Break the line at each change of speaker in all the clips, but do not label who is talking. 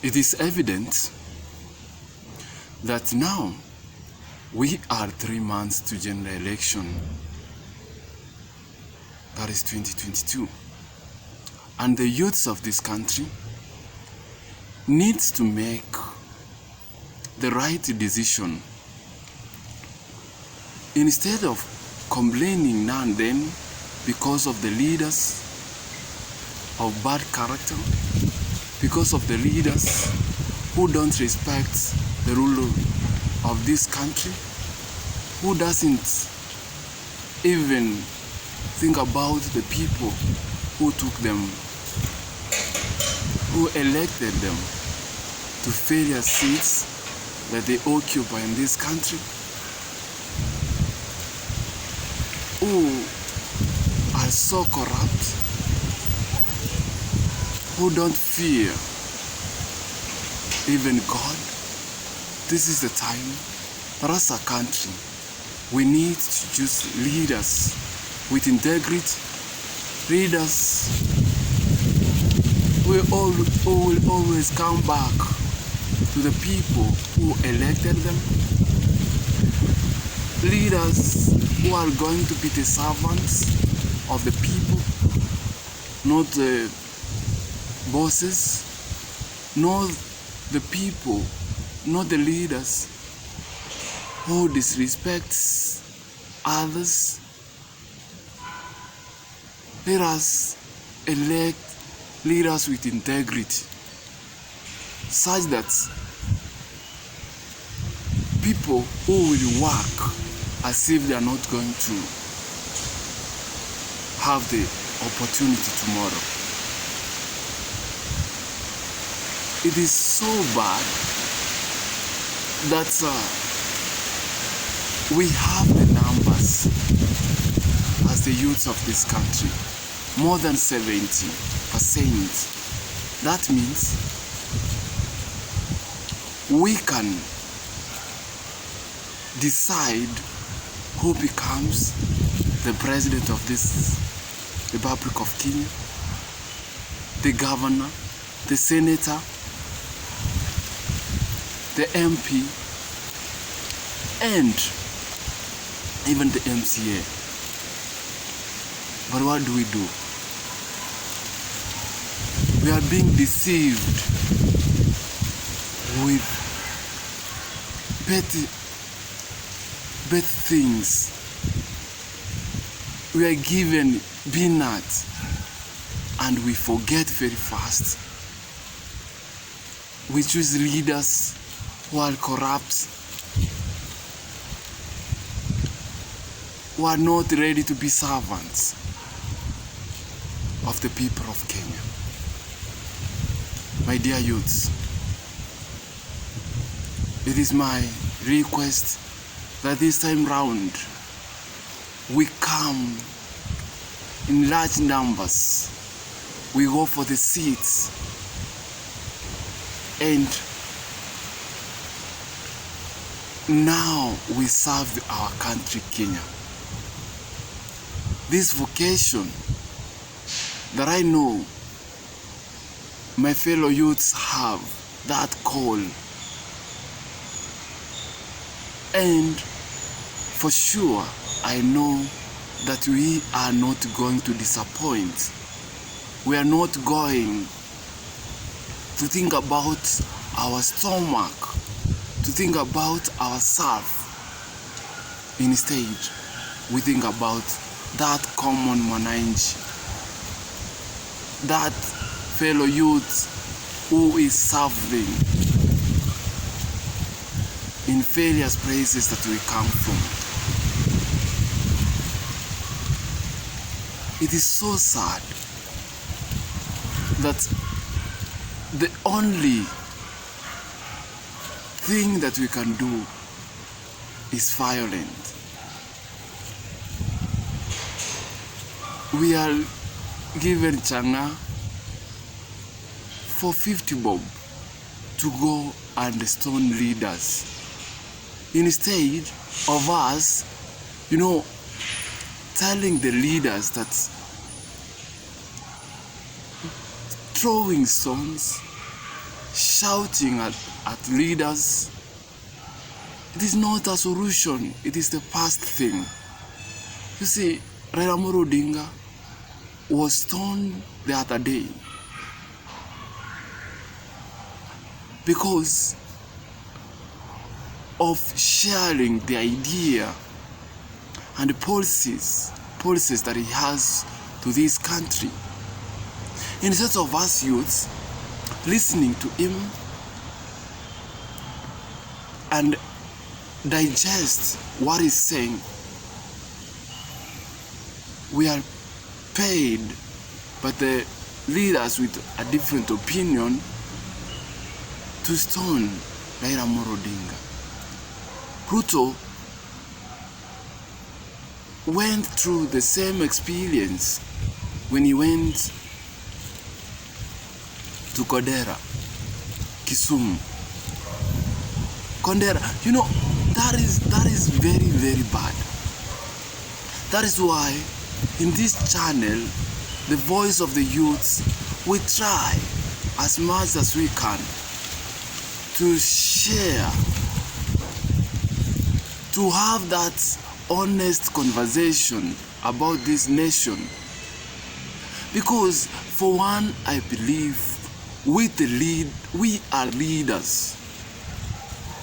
It is evident that now we are 3 months to general election, that is 2022, and the youths of this country needs to make the right decision instead of complaining now and then because of the leaders of bad character, because of the leaders who don't respect the rule of this country, who doesn't even think about the people who took them, who elected them to various seats that they occupy in this country, who are so corrupt, who don't fear even God. This is the time for us, a country, we need to choose leaders with integrity, leaders who will always come back to the people who elected them, leaders who are going to be the servants of the people, not the bosses, not the people, not the leaders who disrespects others. Let us elect leaders with integrity, such that people who will work as if they are not going to have the opportunity tomorrow. It is so bad that we have the numbers as the youths of this country, more than 70%. That means we can decide who becomes the president of this Republic of Kenya, the governor, the senator, the MP, and even the MCA. But what do? We are being deceived with petty things. We are given peanuts and we forget very fast. We choose leaders who are corrupt, who are not ready to be servants of the people of Kenya. My dear youths, it is my request that this time round we come in large numbers, we go for the seats, and now we serve our country, Kenya. This vocation that I know my fellow youths have, that call, and for sure I know that we are not going to disappoint. We are not going to think about our stomach, to think about ourselves. Instead, we think about that common mwananchi, that fellow youth who is suffering in various places that we come from. It is so sad that the only thing that we can do is violent. We are given changa for 50 bob to go and stone leaders. Instead of us, telling the leaders that throwing stones, shouting at leaders, it is not a solution, it is the past thing. You see, Raila Amolo Odinga was stoned the other day because of sharing the idea and the policies that he has to this country. Instead of us youths listening to him and digest what he's saying, we are paid by the leaders with a different opinion to stone Raila Amolo Odinga. Ruto went through the same experience when he went to Kodera, Kisumu. Kodera, you know, that is very, very bad. That is why in this channel, the voice of the youths, we try as much as we can to share, to have that honest conversation about this nation. Because for one, I believe we are leaders.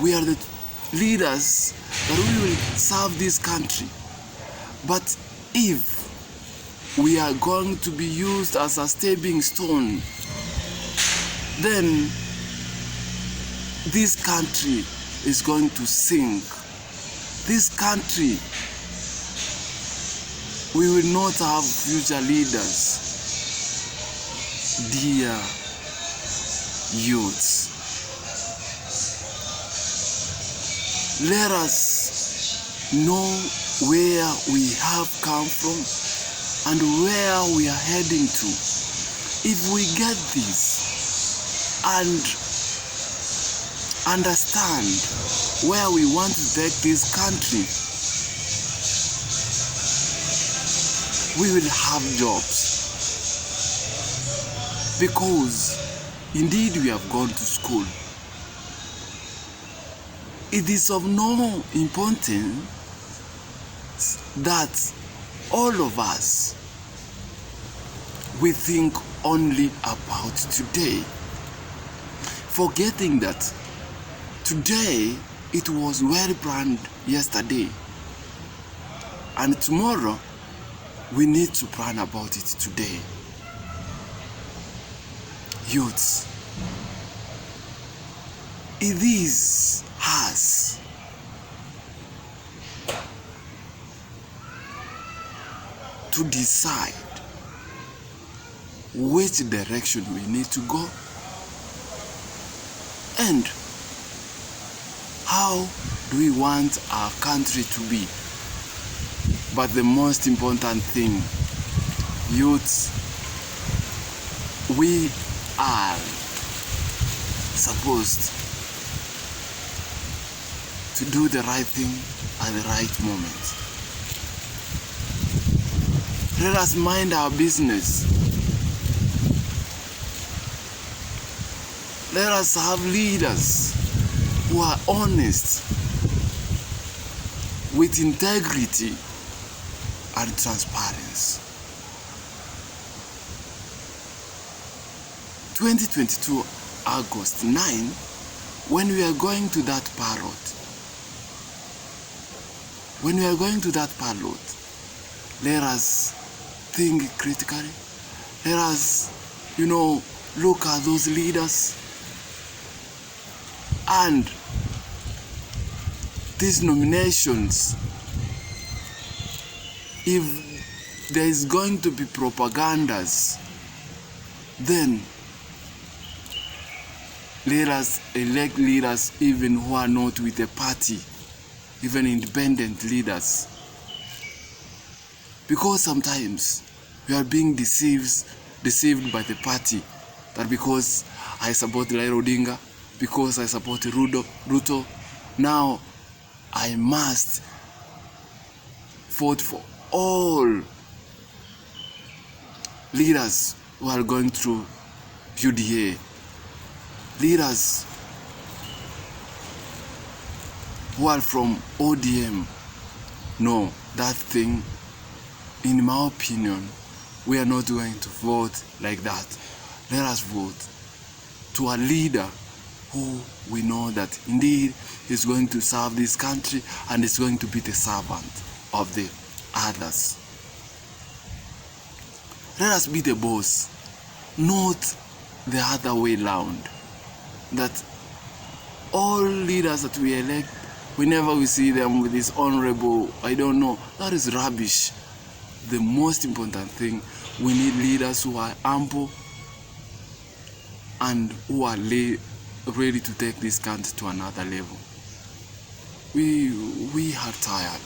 We are the leaders that we will serve this country. But if we are going to be used as a stepping stone, then this country is going to sink. This country, we will not have future leaders. Dear youths, let us know where we have come from and where we are heading to. If we get this and understand where we want to take this country, we will have jobs. Because indeed we have gone to school. It is of no importance that all of us, we think only about today, forgetting that today it was well planned yesterday, and tomorrow we need to plan about it today. Youths, it is us to decide which direction we need to go and how do we want our country to be. But the most important thing, youths, we are supposed to do the right thing at the right moment. Let us mind our business. Let us have leaders who are honest, with integrity and transparency. 2022 August 9, when we are going to that parrot, let us think critically. Let us, look at those leaders and these nominations. If there is going to be propagandas, then let us elect leaders even who are not with the party, even independent leaders. Because sometimes we are being deceived by the party, that because I support Raila Odinga, because I support Ruto, now I must vote for all leaders who are going through UDA. leaders who are from ODM, no, that thing, in my opinion, we are not going to vote like that. Let us vote to a leader who we know that indeed is going to serve this country and is going to be the servant of the others. Let us be the boss, not the other way around. That all leaders that we elect, whenever we see them with this honorable, I don't know, that is rubbish. The most important thing, we need leaders who are humble and who are ready to take this country to another level. We are tired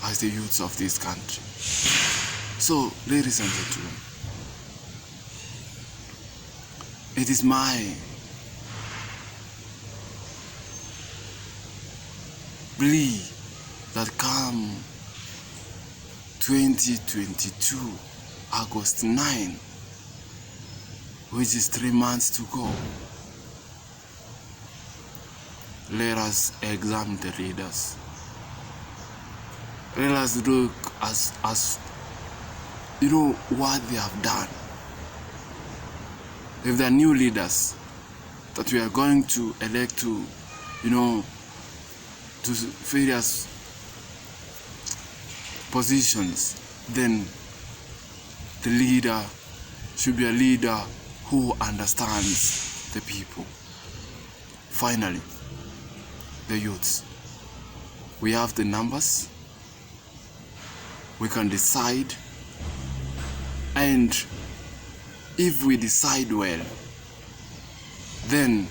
as the youths of this country. So, ladies and gentlemen, it is my plea that come 2022, August 9, which is 3 months to go, let us examine the leaders. Let us look as you know what they have done. If there are new leaders that we are going to elect to, to various positions, then the leader should be a leader who understands the people. Finally, the youths. We have the numbers. We can decide. And if we decide well, then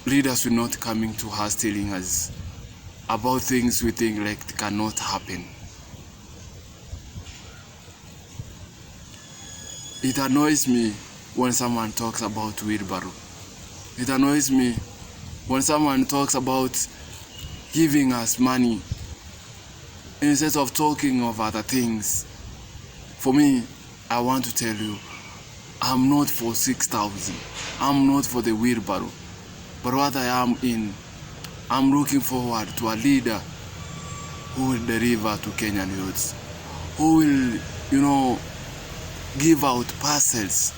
leaders will not coming to us telling us about things we think like cannot happen. It annoys me when someone talks about wheelbarrow. It annoys me when someone talks about giving us money instead of talking of other things. For me, I want to tell you, I'm not for 6,000. I'm not for the wheelbarrow. But what I'm looking forward to a leader who will deliver to Kenyan youths, who will, give out parcels,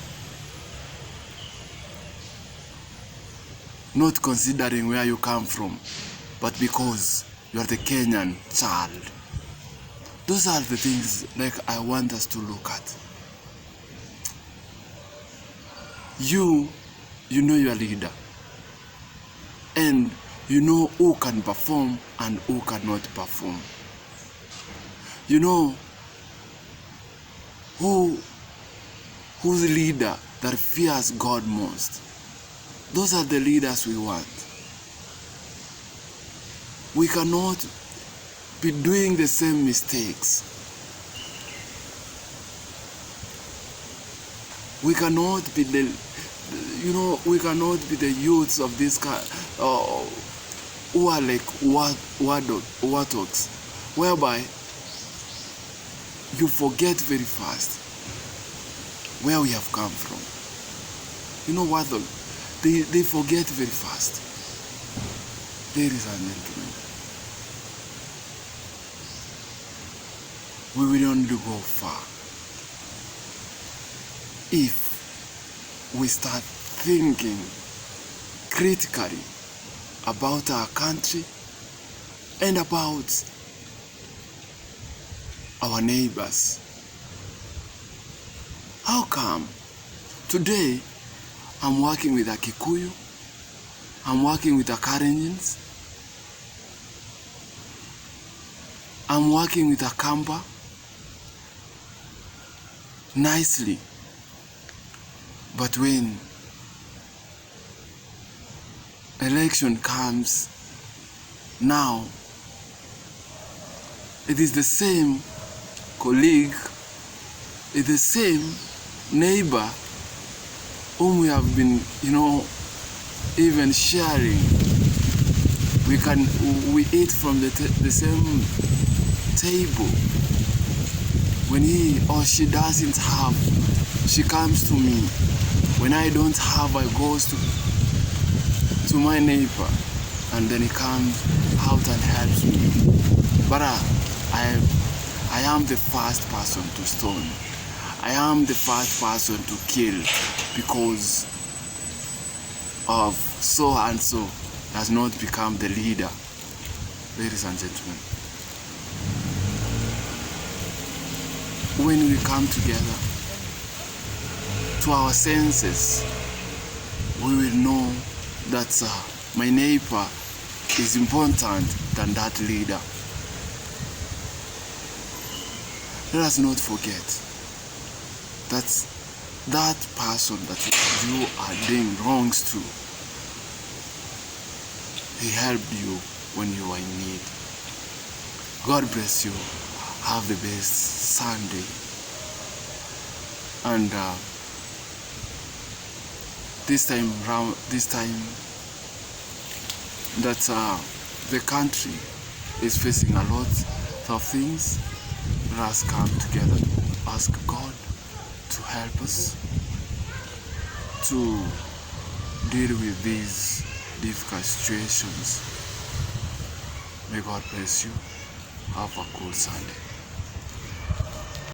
not considering where you come from, but because you are the Kenyan child. Those are the things like I want us to look at. You know your leader, and you know who can perform and who cannot perform. You know who's the leader that fears God most. Those are the leaders we want. We cannot be doing the same mistakes. We cannot be the youths of this who are like warthogs, whereby you forget very fast where we have come from. You know what? They forget very fast. Ladies and gentlemen, we will only go far if we start thinking critically about our country and about our neighbors. How come today I'm working with a Kikuyu, I'm working with a Karenjins, I'm working with a Kamba nicely, but when election comes, now it is the same colleague, it's the same neighbor whom we have been, even sharing. We eat from the same table. When he or she doesn't have, she comes to me When I don't have, I goes to my neighbor, and then he comes out and helps me. But I am the first person to stone. I am the first person to kill because of so and so does not become the leader. Ladies and gentlemen, when we come together to our senses, we will know that my neighbor is important than that leader. Let us not forget that that person that you are doing wrongs to, he helped you when you were in need. God bless you. Have the best Sunday. And this time that the country is facing a lot of things, let us come together to ask God to help us to deal with these difficult situations. May God bless you. Have a cool Sunday.